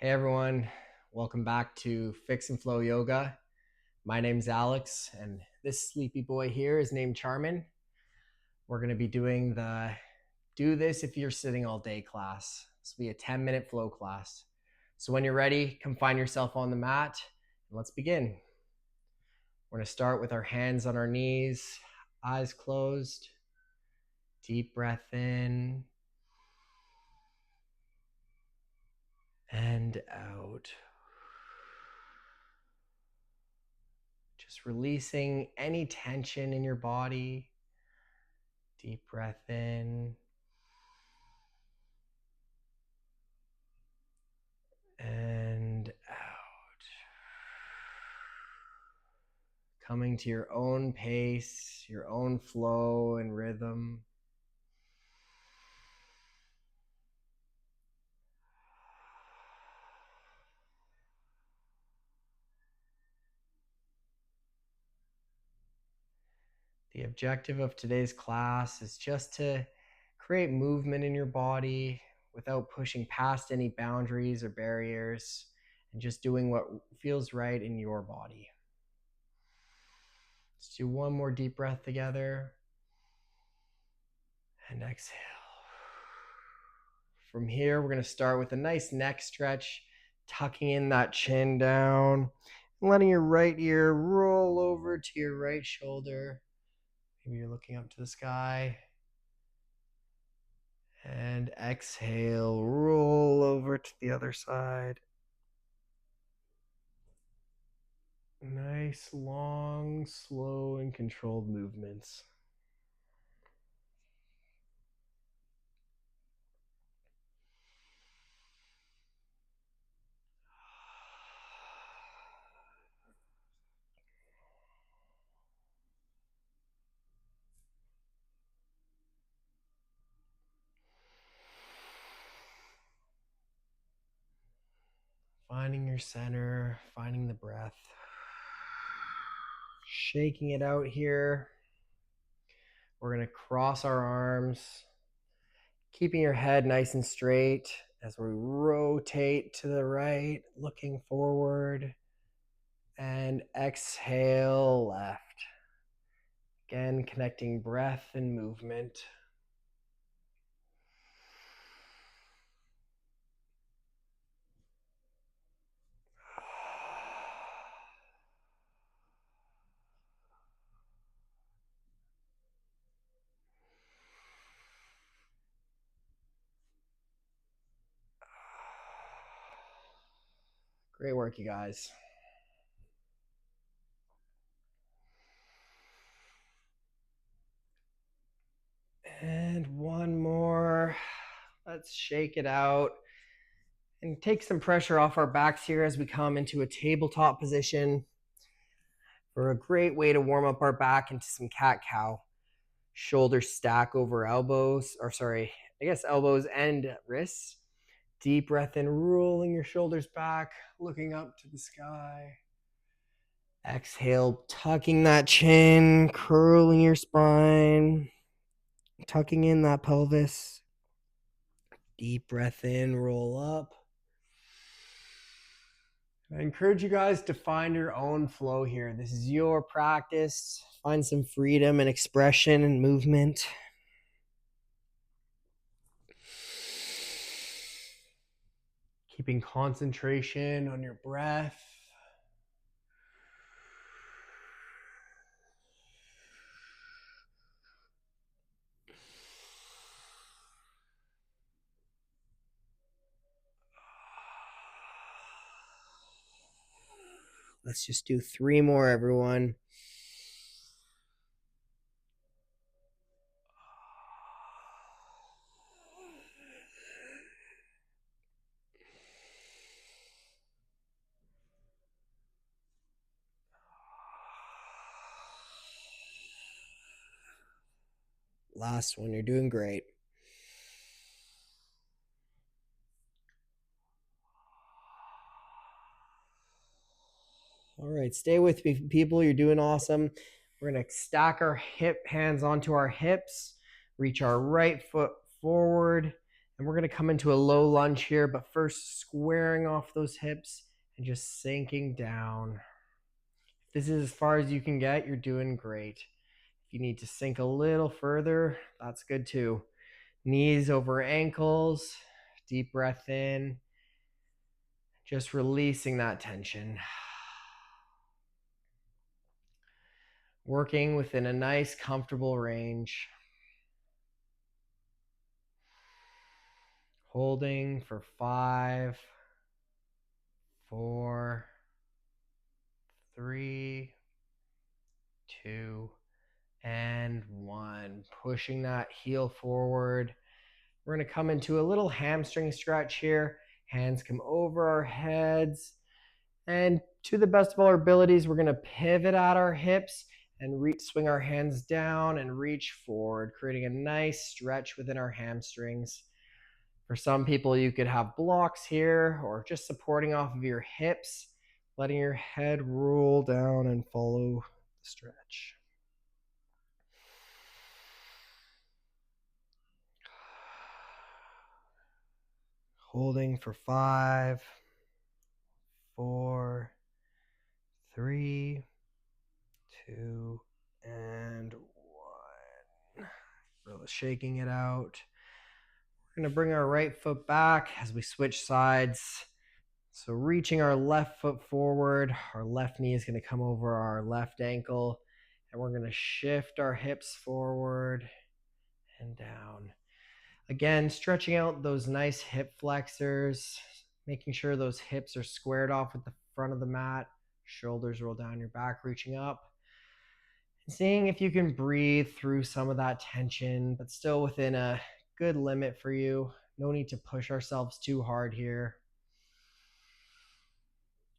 Hey everyone, welcome back to Fix and Flow Yoga. My name's Alex, and this sleepy boy here is named Charmen. We're going to be doing the Do This If You're Sitting All Day class. This will be a 10-minute flow class. So when you're ready, come find yourself on the mat, and let's begin. We're going to start with our hands on our knees, eyes closed, deep breath in and out. Just releasing any tension in your body. Deep breath in and out. Coming to your own pace, your own flow and rhythm. The objective of today's class is just to create movement in your body without pushing past any boundaries or barriers, and just doing what feels right in your body. Let's do one more deep breath together and exhale. From here, we're going to start with a nice neck stretch, tucking in that chin down, and letting your right ear roll over to your right shoulder. Maybe you're looking up to the sky. And exhale, roll over to the other side. Nice, long, slow, and controlled movements. Finding your center, finding the breath. Shaking it out here. We're going to cross our arms, keeping your head nice and straight as we rotate to the right, looking forward, and exhale left. Again, connecting breath and movement. Great work, you guys. And one more. Let's shake it out and take some pressure off our backs here as we come into a tabletop position for a great way to warm up our back into some cat-cow. Shoulders stack over elbows, elbows and wrists. Deep breath in, rolling your shoulders back, looking up to the sky. Exhale, tucking that chin, curling your spine, tucking in that pelvis. Deep breath in, roll up. I encourage you guys to find your own flow here. This is your practice. Find some freedom and expression and movement. Keeping concentration on your breath. Let's just do 3 more, everyone. Last one, you're doing great. All right, stay with me, people. You're doing awesome. We're going to stack our hands onto our hips, reach our right foot forward, And we're going to come into a low lunge here, but first squaring off those hips and just sinking down. If this is as far as you can get, you're doing great. If you need to sink a little further, that's good too. Knees over ankles, deep breath in, just releasing that tension. Working within a nice, comfortable range. Holding for 5, 4, 3, 2, and 1. Pushing that heel forward. We're going to come into a little hamstring stretch here. Hands come over our heads. And to the best of all our abilities, we're going to pivot at our hips and swing our hands down and reach forward, creating a nice stretch within our hamstrings. For some people, you could have blocks here or just supporting off of your hips, letting your head roll down and follow the stretch. Holding for 5, 4, 3, 2, and 1. Really shaking it out. We're going to bring our right foot back as we switch sides. So reaching our left foot forward, our left knee is going to come over our left ankle, and we're going to shift our hips forward and down. Again, stretching out those nice hip flexors, making sure those hips are squared off with the front of the mat, shoulders roll down your back, reaching up. And seeing if you can breathe through some of that tension, but still within a good limit for you. No need to push ourselves too hard here.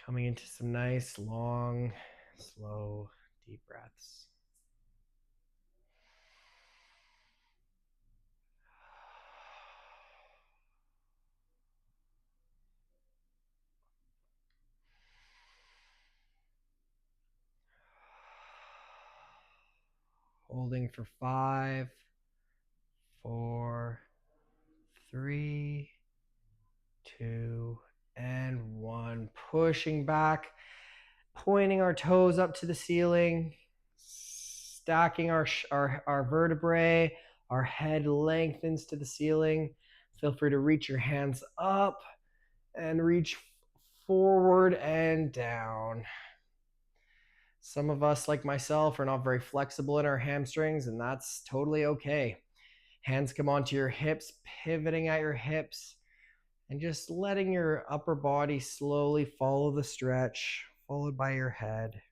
Coming into some nice, long, slow, deep breaths. Holding for 5, 4, 3, 2, and 1. Pushing back, pointing our toes up to the ceiling, stacking our vertebrae. Our head lengthens to the ceiling. Feel free to reach your hands up and reach forward and down. Some of us, like myself, are not very flexible in our hamstrings, and that's totally okay. Hands come onto your hips, pivoting at your hips, and just letting your upper body slowly follow the stretch, followed by your head.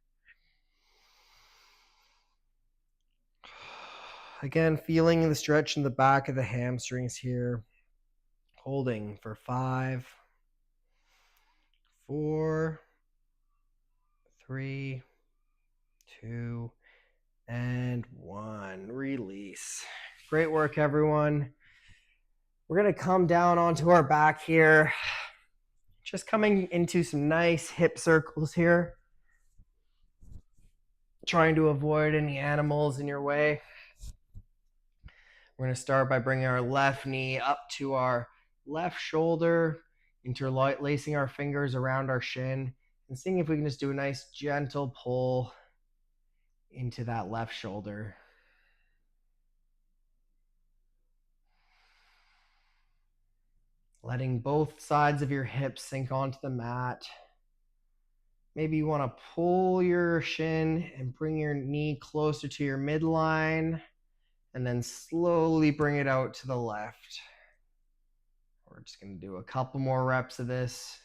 Again, feeling the stretch in the back of the hamstrings here. Holding for 5, 4, 3, 2, and 1. Release. Great work, everyone. We're going to come down onto our back here. Just coming into some nice hip circles here. Trying to avoid any animals in your way. We're going to start by bringing our left knee up to our left shoulder, interlacing our fingers around our shin, and seeing if we can just do a nice gentle pull into that left shoulder. Letting both sides of your hips sink onto the mat. Maybe you want to pull your shin and bring your knee closer to your midline, and then slowly bring it out to the left. We're just going to do a couple more reps of this.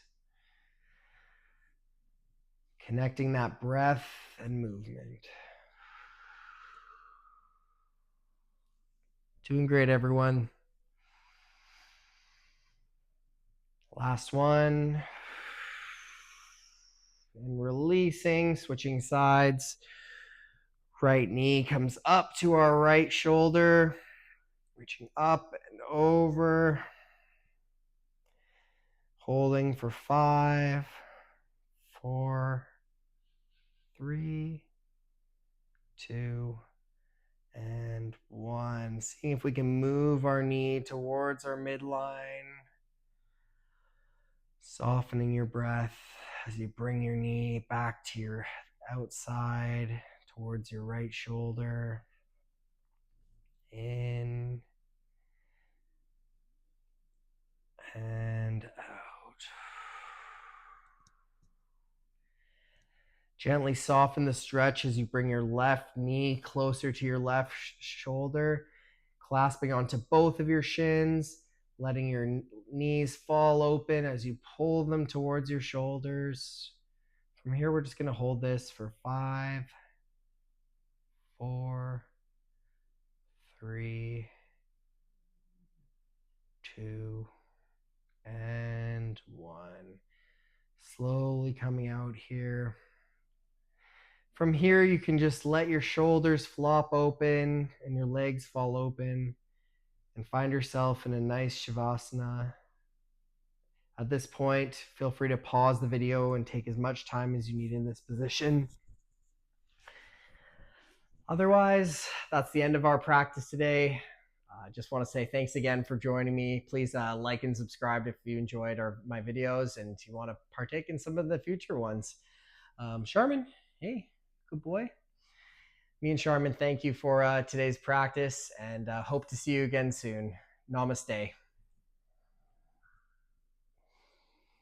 Connecting that breath and movement. Doing great, everyone. Last one. And releasing, switching sides. Right knee comes up to our right shoulder. Reaching up and over. Holding for 5, 4, 3, 2, And 1. Seeing if we can move our knee towards our midline. Softening your breath as you bring your knee back to your outside towards your right shoulder. In and out. Gently soften the stretch as you bring your left knee closer to your left shoulder, clasping onto both of your shins, letting your knees fall open as you pull them towards your shoulders. From here, we're just going to hold this for 5, 4, 3, 2, and 1. Slowly coming out here. From here, you can just let your shoulders flop open and your legs fall open and find yourself in a nice Shavasana. At this point, feel free to pause the video and take as much time as you need in this position. Otherwise, that's the end of our practice today. I just want to say thanks again for joining me. Please like and subscribe if you enjoyed my videos and you want to partake in some of the future ones. Charmen, hey, good boy. Me and Charmen, thank you for today's practice and hope to see you again soon. Namaste.